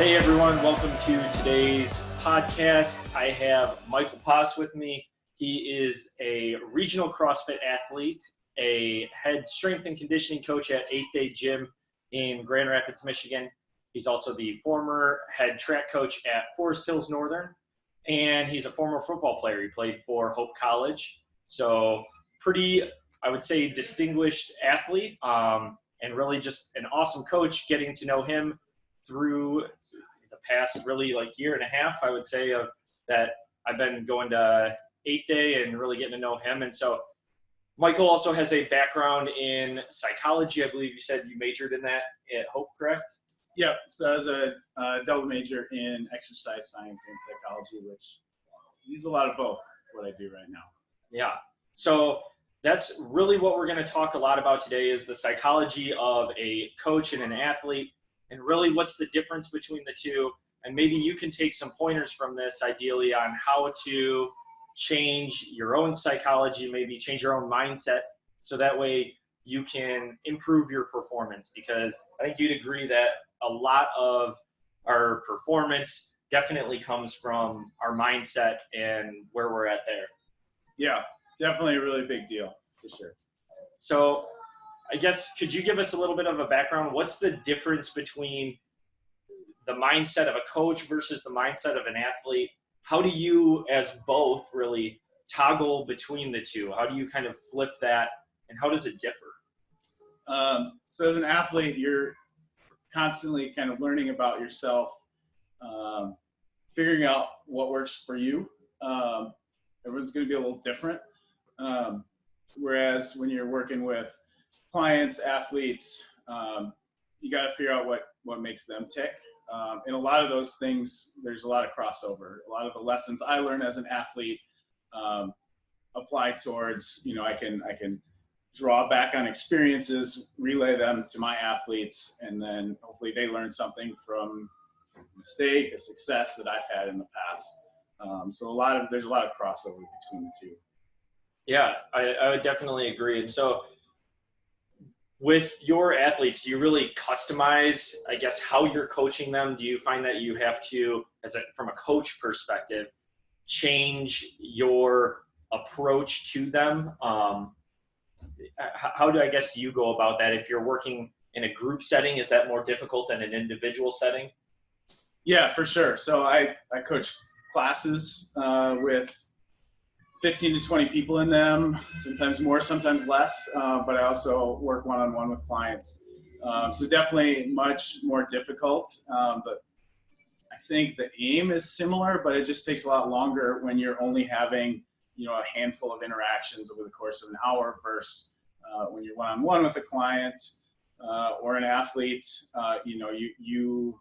Hey everyone, welcome to today's podcast. I have Michael Paas with me. He is a regional CrossFit athlete, a head strength and conditioning coach at 8th Day Gym in Grand Rapids, Michigan. He's also the former head track coach at Forest Hills Northern, and he's a former football player. He played for Hope College. So pretty, I would say, distinguished athlete, and really just an awesome coach. Getting to know him through the past really year and a half, I would say, of that I've been going to 8th Day and really getting to know him. And so Michael also has a background in psychology. I believe you said you majored in that at Hope, correct? Yeah, so I was a double major in exercise science and psychology, which I use a lot of both what I do right now. Yeah, so that's really what we're going to talk a lot about today, is the psychology of a coach and an athlete, and really what's the difference between the two. And maybe you can take some pointers from this, ideally, on how to change your own psychology, maybe change your own mindset, so that way you can improve your performance. Because I think you'd agree that a lot of our performance definitely comes from our mindset and where we're at there. Yeah, definitely a really big deal, for sure. So I guess, could you give us a little bit of a background? What's the difference between the mindset of a coach versus the mindset of an athlete? How do you, as both, really toggle between the two? How do you kind of flip that, and how does it differ? So as an athlete, you're constantly kind of learning about yourself, figuring out what works for you. Everyone's going to be a little different. Whereas when you're working with clients, athletes, you got to figure out what makes them tick. And a lot of those things, there's a lot of crossover. A lot of the lessons I learned as an athlete apply towards, I can draw back on experiences, relay them to my athletes, and then hopefully they learn something from a mistake, a success that I've had in the past. So there's a lot of crossover between the two. Yeah, I would definitely agree. And so with your athletes, do you really customize, I guess, how you're coaching them? Do you find that you have to, from a coach perspective, change your approach to them? How do you go about that? If you're working in a group setting, is that more difficult than an individual setting? Yeah, for sure. So I coach classes with 15 to 20 people in them, sometimes more, sometimes less, but I also work one-on-one with clients. So definitely much more difficult, but I think the aim is similar, but it just takes a lot longer when you're only having, a handful of interactions over the course of an hour versus when you're one-on-one with a client or an athlete, you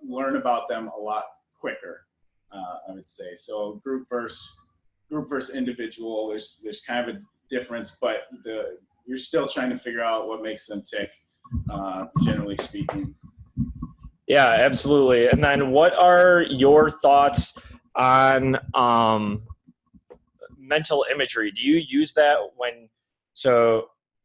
learn about them a lot quicker, I would say. So group versus individual, there's kind of a difference, but you're still trying to figure out what makes them tick, generally speaking. Yeah, absolutely. And then what are your thoughts on mental imagery? Do you use that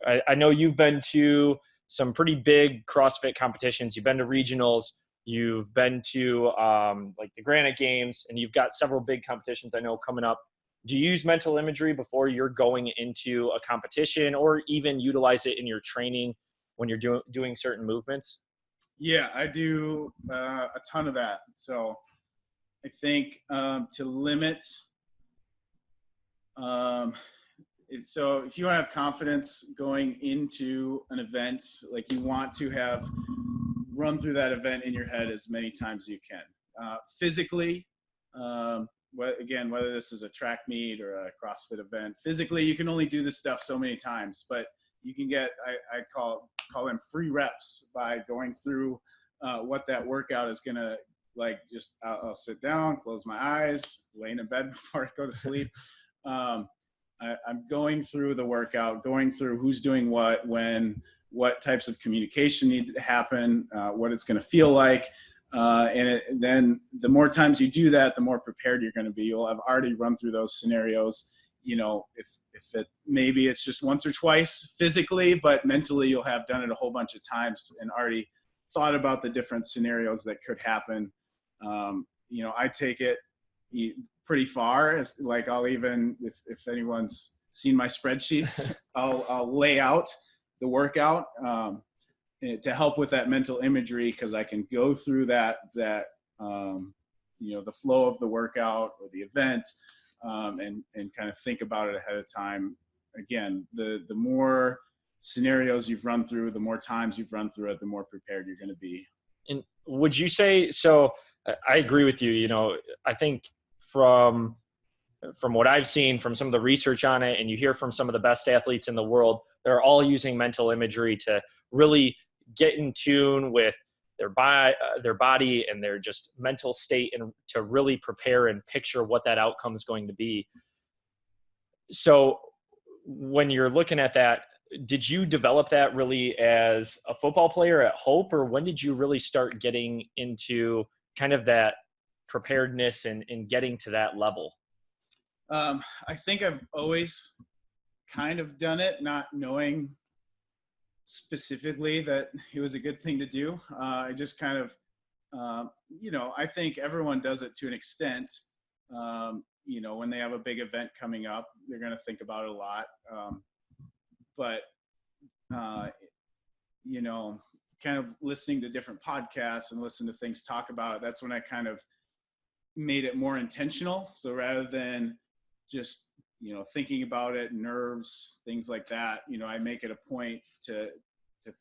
I know you've been to some pretty big CrossFit competitions. You've been to regionals. You've been to the Granite Games, and you've got several big competitions I know coming up. Do you use mental imagery before you're going into a competition, or even utilize it in your training when you're doing certain movements? Yeah, I do a ton of that. So I think to limit, so if you want to have confidence going into an event, you want to have run through that event in your head as many times as you can. Physically, whether this is a track meet or a CrossFit event, physically you can only do this stuff so many times, but you can get, I call them free reps by going through what that workout is going to I'll sit down, close my eyes, lay in bed before I go to sleep. I'm going through the workout, going through who's doing what, when, what types of communication need to happen, what it's going to feel like. Then the more times you do that, the more prepared you're going to be. You'll have already run through those scenarios. If maybe it's just once or twice physically, but mentally you'll have done it a whole bunch of times and already thought about the different scenarios that could happen. I take it pretty far. As like, I'll even, if anyone's seen my spreadsheets, I'll lay out the workout to help with that mental imagery, because I can go through that the flow of the workout or the event, and kind of think about it ahead of time. Again, the more scenarios you've run through, the more times you've run through it, the more prepared you're going to be. And would you say, so I agree with you, I think from what I've seen from some of the research on it, and you hear from some of the best athletes in the world, they're all using mental imagery to really get in tune with their body and their just mental state, and to really prepare and picture what that outcome is going to be. So when you're looking at that, did you develop that really as a football player at Hope, or when did you really start getting into kind of that preparedness and getting to that level? I think I've always kind of done it, not knowing specifically that it was a good thing to do. I just kind of, I think everyone does it to an extent. When they have a big event coming up, they're going to think about it a lot. But kind of listening to different podcasts and listen to things talk about it, that's when I kind of made it more intentional. So rather than just, thinking about it, nerves, things like that, I make it a point to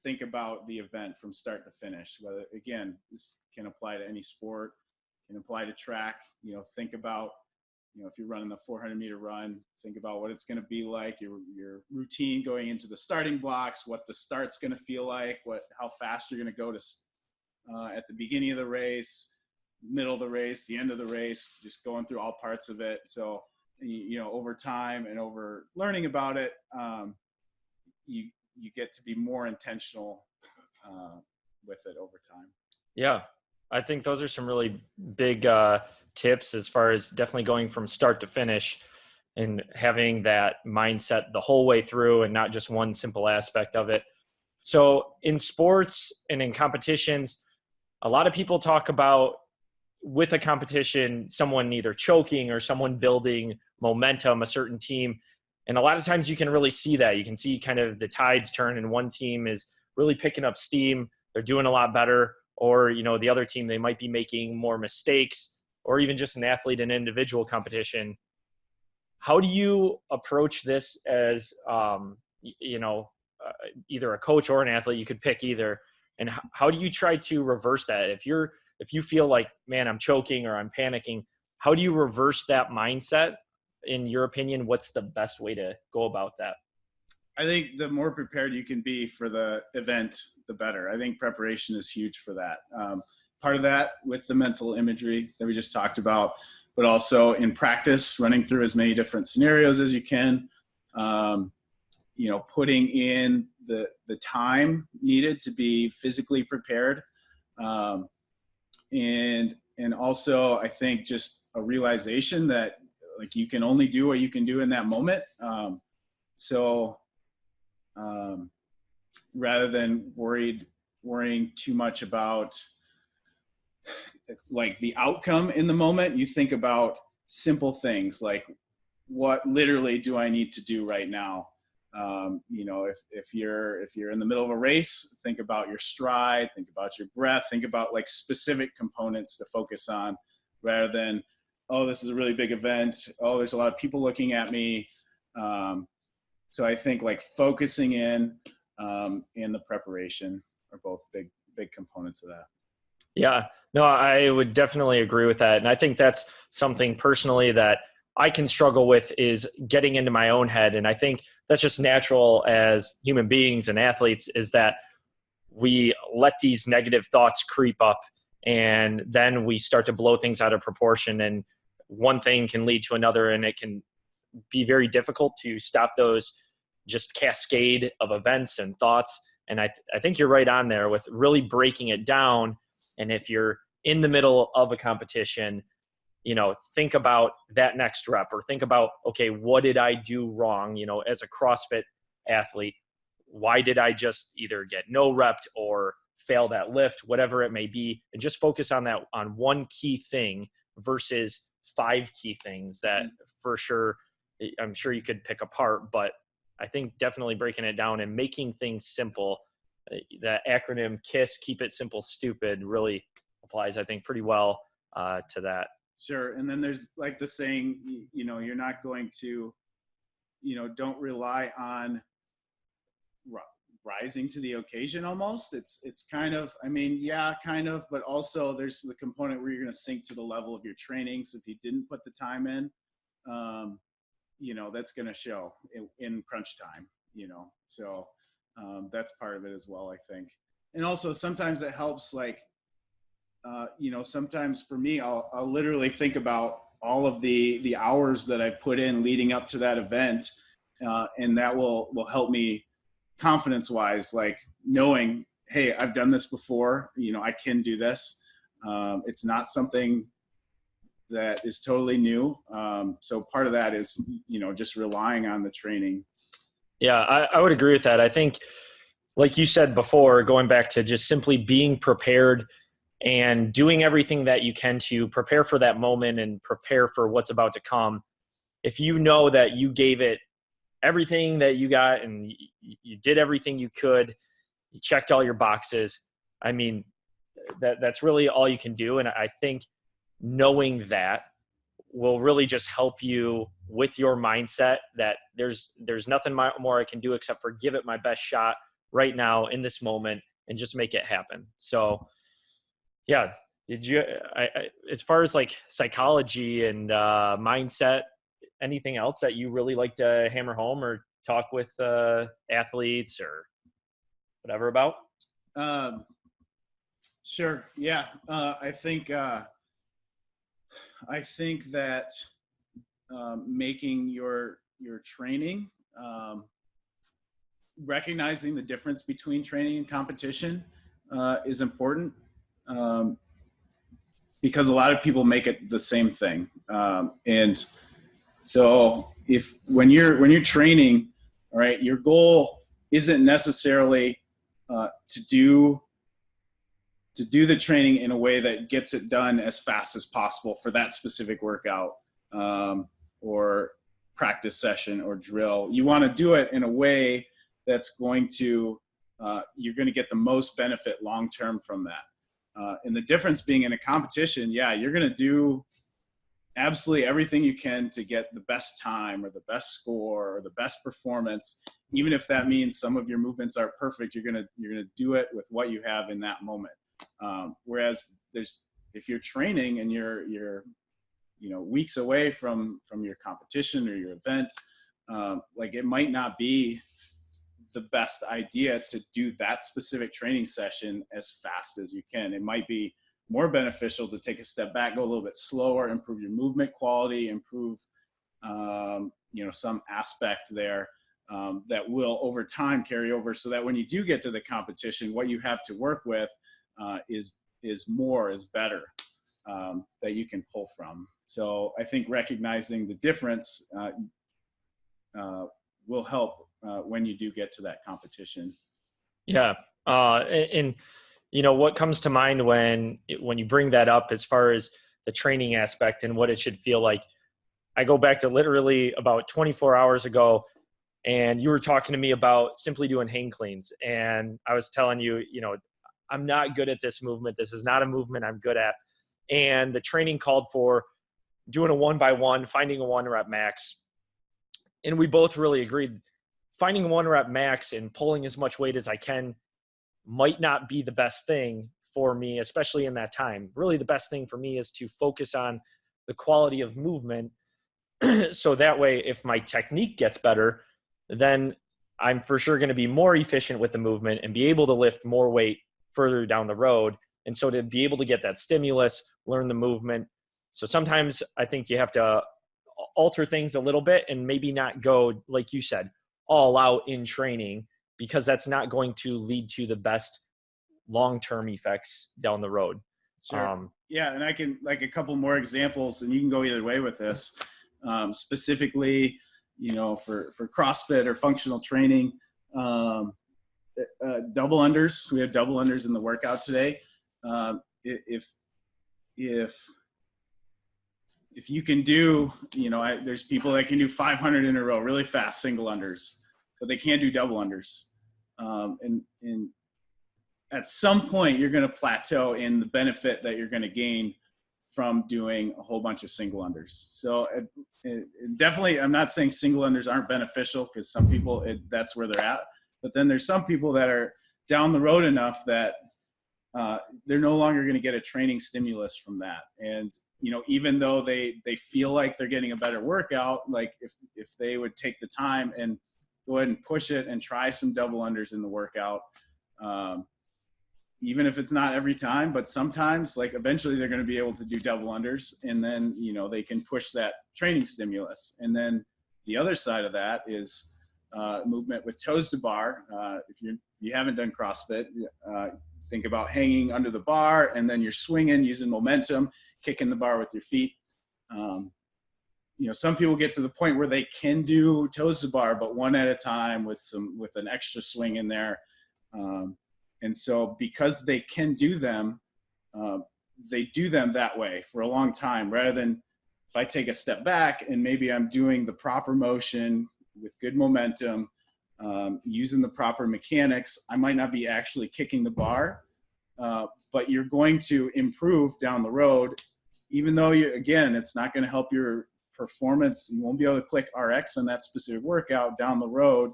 think about the event from start to finish. Whether, again, this can apply to any sport, can apply to track, think about, if you're running the 400-meter run, think about what it's going to be like, your routine going into the starting blocks, what the start's going to feel like, how fast you're going to go to at the beginning of the race, middle of the race, the end of the race, just going through all parts of it. So, over time and over learning about it, you get to be more intentional with it over time. Yeah, I think those are some really big tips as far as definitely going from start to finish and having that mindset the whole way through and not just one simple aspect of it. So in sports and in competitions, a lot of people talk about, with a competition, someone either choking or someone building momentum, a certain team. And a lot of times you can really see that. You can see kind of the tides turn, and one team is really picking up steam. They're doing a lot better. Or, the other team, they might be making more mistakes, or even just an athlete in individual competition. How do you approach this as, either a coach or an athlete? You could pick either. And how do you try to reverse that? If you feel like, man, I'm choking or I'm panicking, how do you reverse that mindset? In your opinion, what's the best way to go about that? I think the more prepared you can be for the event, the better. I think preparation is huge for that. Part of that with the mental imagery that we just talked about, but also in practice, running through as many different scenarios as you can, putting in the time needed to be physically prepared. And also, I think just a realization that, like, you can only do what you can do in that moment. Rather than worrying too much about like the outcome in the moment, you think about simple things like, what literally do I need to do right now? If you're in the middle of a race, think about your stride, think about your breath, think about like specific components to focus on, rather than, oh, this is a really big event, oh, there's a lot of people looking at me. So I think like focusing in and the preparation are both big components of that. Yeah, no, I would definitely agree with that. And I think that's something personally that I can struggle with, is getting into my own head. And I think that's just natural as human beings and athletes, is that we let these negative thoughts creep up, and then we start to blow things out of proportion, and one thing can lead to another, and it can be very difficult to stop those just cascade of events and thoughts. And I think you're right on there with really breaking it down. And if you're in the middle of a competition, think about that next rep, or think about, okay, what did I do wrong? As a CrossFit athlete, why did I just either get no repped or fail that lift, whatever it may be, and just focus on that, on one key thing versus 5 key things that for sure, I'm sure you could pick apart, but I think definitely breaking it down and making things simple, that acronym KISS, keep it simple, stupid, really applies, I think, pretty well to that. Sure. And then there's like the saying, you're not going to, don't rely on rising to the occasion almost. It's kind of, kind of, but also there's the component where you're going to sink to the level of your training. So if you didn't put the time in, that's going to show in crunch time, so that's part of it as well, I think. And also sometimes it helps, like, sometimes for me, I'll literally think about all of the hours that I put in leading up to that event. And that will help me confidence wise, like knowing, hey, I've done this before, I can do this. It's not something that is totally new. So part of that is, just relying on the training. Yeah, I would agree with that. I think, like you said before, going back to just simply being prepared and doing everything that you can to prepare for that moment and prepare for what's about to come. If you know that you gave it everything that you got and you did everything you could, you checked all your boxes, that's really all you can do. And I think knowing that will really just help you with your mindset that there's nothing more I can do except for give it my best shot right now in this moment and just make it happen. So yeah, as far as like psychology and mindset, anything else that you really like to hammer home or talk with athletes or whatever about? Sure. Yeah. I think that making your training, recognizing the difference between training and competition is important, because a lot of people make it the same thing. And so when you're training, all right, your goal isn't necessarily to do the training in a way that gets it done as fast as possible for that specific workout or practice session or drill. You want to do it in a way that's going to, you're going to get the most benefit long-term from that. And the difference being in a competition, yeah, you're going to do absolutely everything you can to get the best time or the best score or the best performance. Even if that means some of your movements are perfect, you're going to do it with what you have in that moment. Whereas if you're training and you're weeks away from your competition or your event, like it might not be the best idea to do that specific training session as fast as you can. It might be more beneficial to take a step back, go a little bit slower, improve your movement quality, improve some aspect there that will over time carry over, so that when you do get to the competition, what you have to work with is better that you can pull from. So I think recognizing the difference will help when you do get to that competition. Yeah. And what comes to mind when you bring that up as far as the training aspect and what it should feel like, I go back to literally about 24 hours ago, and you were talking to me about simply doing hang cleans. And I was telling you, I'm not good at this movement. This is not a movement I'm good at. And the training called for doing a 1x1, finding a 1 rep max. And we both really agreed finding a 1 rep max and pulling as much weight as I can might not be the best thing for me, especially in that time. Really, the best thing for me is to focus on the quality of movement. So that way, if my technique gets better, then I'm for sure going to be more efficient with the movement and be able to lift more weight further down the road. And so to be able to get that stimulus, learn the movement. So sometimes I think you have to alter things a little bit and maybe not go, like you said, all out in training, because that's not going to lead to the best long-term effects down the road. Sure. Yeah. And I can, like, a couple more examples, and you can go either way with this, specifically, for CrossFit or functional training. double unders. We have double unders in the workout today. If you can do, there's people that can do 500 in a row, really fast single unders, but they can't do double unders. And at some point you're going to plateau in the benefit that you're going to gain from doing a whole bunch of single unders. So definitely, I'm not saying single unders aren't beneficial, because some people, that's where they're at. But then there's some people that are down the road enough that they're no longer going to get a training stimulus from that. And, even though they feel like they're getting a better workout, like if they would take the time and go ahead and push it and try some double unders in the workout, even if it's not every time, but sometimes, like eventually they're going to be able to do double unders, and then, they can push that training stimulus. And then the other side of that is movement with toes to bar. If you haven't done CrossFit, think about hanging under the bar, and then you're swinging using momentum, kicking the bar with your feet. Some people get to the point where they can do toes to bar, but one at a time with an extra swing in there. And so because they can do them, they do them that way for a long time, rather than if I take a step back and maybe I'm doing the proper motion with good momentum, using the proper mechanics, I might not be actually kicking the bar, but you're going to improve down the road, even though it's not going to help your performance. You won't be able to click RX on that specific workout down the road.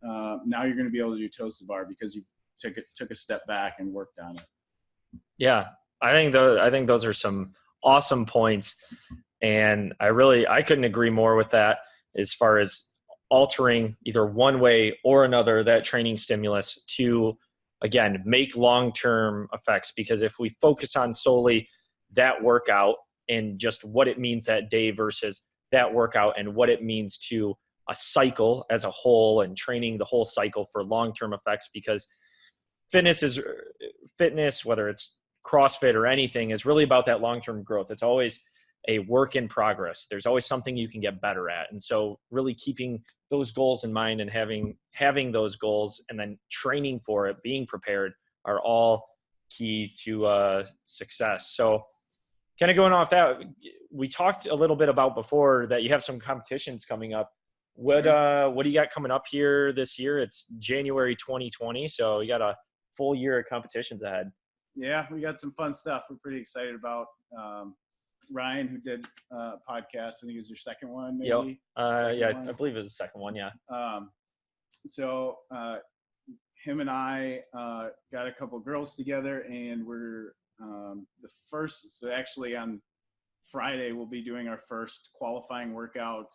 Now you're going to be able to do toes to bar because you've took a step back and worked on it. Yeah, I think those are some awesome points, and I couldn't agree more with that, as far as altering either one way or another that training stimulus to, again, make long-term effects. Because if we focus on solely that workout and just what it means that day versus that workout and what it means to a cycle as a whole, and training the whole cycle for long-term effects, because fitness, whether it's CrossFit or anything, is really about that long-term growth. It's always a work in progress. There's always something you can get better at. And so really keeping those goals in mind and having those goals and then training for it, being prepared, are all key to success. So kind of going off that, we talked a little bit about before that you have some competitions coming up. What do you got coming up here this year? It's January 2020, so you got a full year of competitions ahead. Yeah, we got some fun stuff we're pretty excited about. Ryan, who did a podcast, I think it was your second one, maybe? I believe it was the second one, yeah. So him and I got a couple girls together, and we're the first. So actually on Friday, we'll be doing our first qualifying workout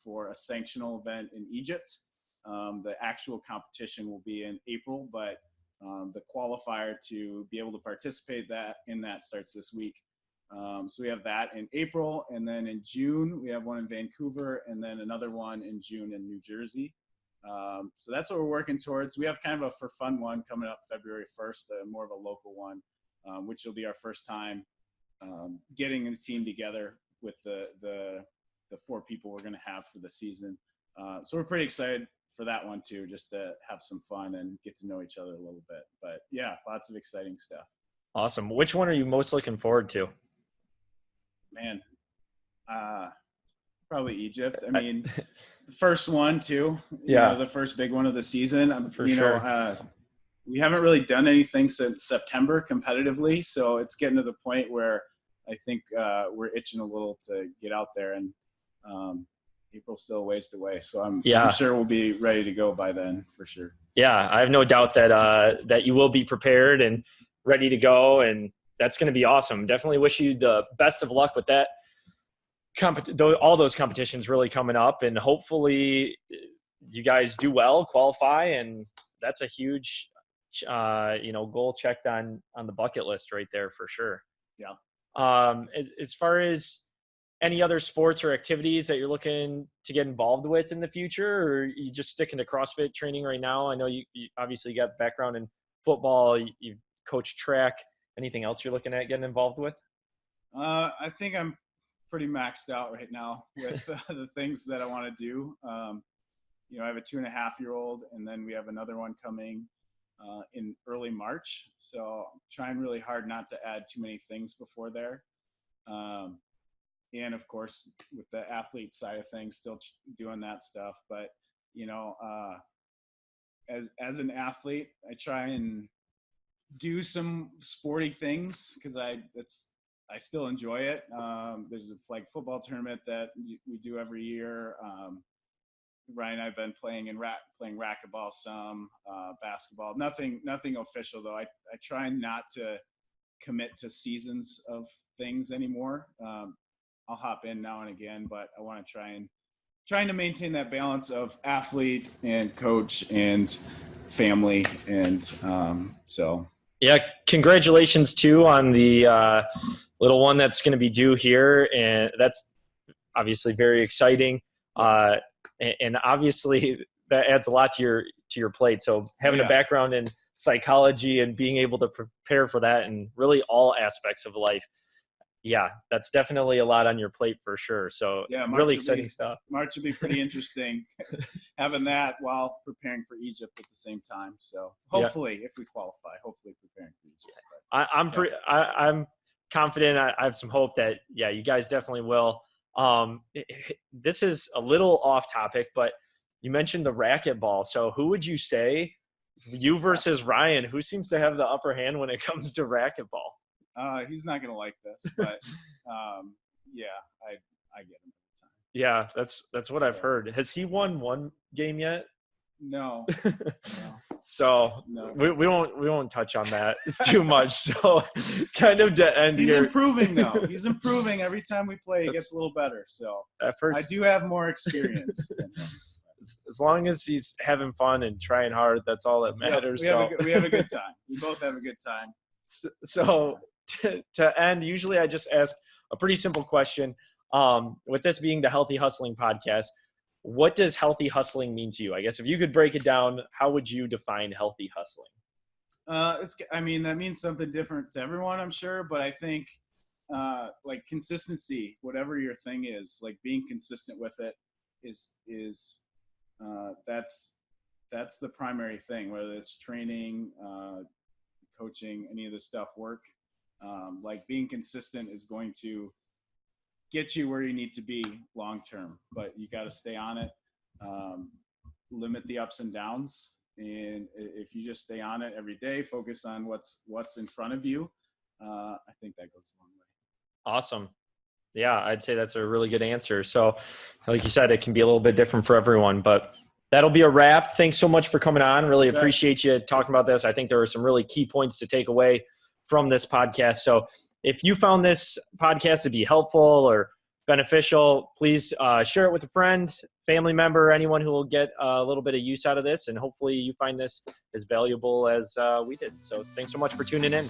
for a sanctional event in Egypt. The actual competition will be in April, but the qualifier to be able to participate in that starts this week. So we have that in April, and then in June we have one in Vancouver, and then another one in June in New Jersey. So that's what we're working towards. We have kind of a for fun one coming up February 1st, more of a local one, which will be our first time getting the team together with the 4 people we're going to have for the season. So we're pretty excited for that one too, just to have some fun and get to know each other a little bit. But yeah, lots of exciting stuff. Awesome. Which one are you most looking forward to? Man, probably Egypt. I mean, the first one too. Yeah. The first big one of the season. For sure. We haven't really done anything since September competitively, so it's getting to the point where I think we're itching a little to get out there, and April's still a ways away, so I'm sure we'll be ready to go by then for sure. Yeah, I have no doubt that you will be prepared and ready to go, and that's going to be awesome. Definitely wish you the best of luck with that. All those competitions really coming up, and hopefully you guys do well, qualify, and that's a huge goal checked on the bucket list right there for sure. Yeah. As far as any other sports or activities that you're looking to get involved with in the future, or are you just sticking to CrossFit training right now? I know you obviously got background in football, you coach track. Anything else you're looking at getting involved with? I think I'm pretty maxed out right now with the things that I want to do. I have a 2.5-year-old, and then we have another one coming in early March. So I'm trying really hard not to add too many things before there. And of course, with the athlete side of things, still doing that stuff. But, as an athlete, I try and do some sporty things because I still enjoy it. There's a flag football tournament that we do every year. Ryan and I've been playing racquetball some, basketball. Nothing official though. I try not to commit to seasons of things anymore. I'll hop in now and again, but I want to trying to maintain that balance of athlete and coach and family, and so. Yeah, congratulations too on the little one that's going to be due here, and that's obviously very exciting. And obviously that adds a lot to your plate. So having a background in psychology and being able to prepare for that in really all aspects of life, that's definitely a lot on your plate for sure. So really exciting stuff. March would be pretty interesting having that while preparing for Egypt at the same time. So hopefully, if we qualify, preparing for Egypt. I'm confident. I have some hope that, you guys definitely will. This is a little off topic, but you mentioned the racquetball. So who would you say, you versus Ryan, who seems to have the upper hand when it comes to racquetball? He's not going to like this, but I get him every time. Yeah, that's what I've heard. Has he won one game yet? No. So no. We won't touch on that. It's too much. So kind of to end He's here. improving though. He's improving every time we play. He gets a little better. So I do have more experience. As long as he's having fun and trying hard, that's all that matters. We have a good time. We both have a good time. So to end, usually I just ask a pretty simple question. With this being the Healthy Hustling podcast, what does healthy hustling mean to you? I guess if you could break it down, how would you define healthy hustling? That means something different to everyone, I'm sure, but I think like consistency, whatever your thing is, like being consistent with it is that's the primary thing, whether it's training, coaching, any of this stuff, work. Like being consistent is going to get you where you need to be long term, but you got to stay on it, limit the ups and downs. And if you just stay on it every day, focus on what's in front of you, I think that goes a long way. Awesome. Yeah, I'd say that's a really good answer. So like you said, it can be a little bit different for everyone, but that'll be a wrap. Thanks so much for coming on. Really appreciate you talking about this. I think there are some really key points to take away from this podcast. So if you found this podcast to be helpful or beneficial, please share it with a friend, family member, anyone who will get a little bit of use out of this. And hopefully you find this as valuable as we did. So thanks so much for tuning in.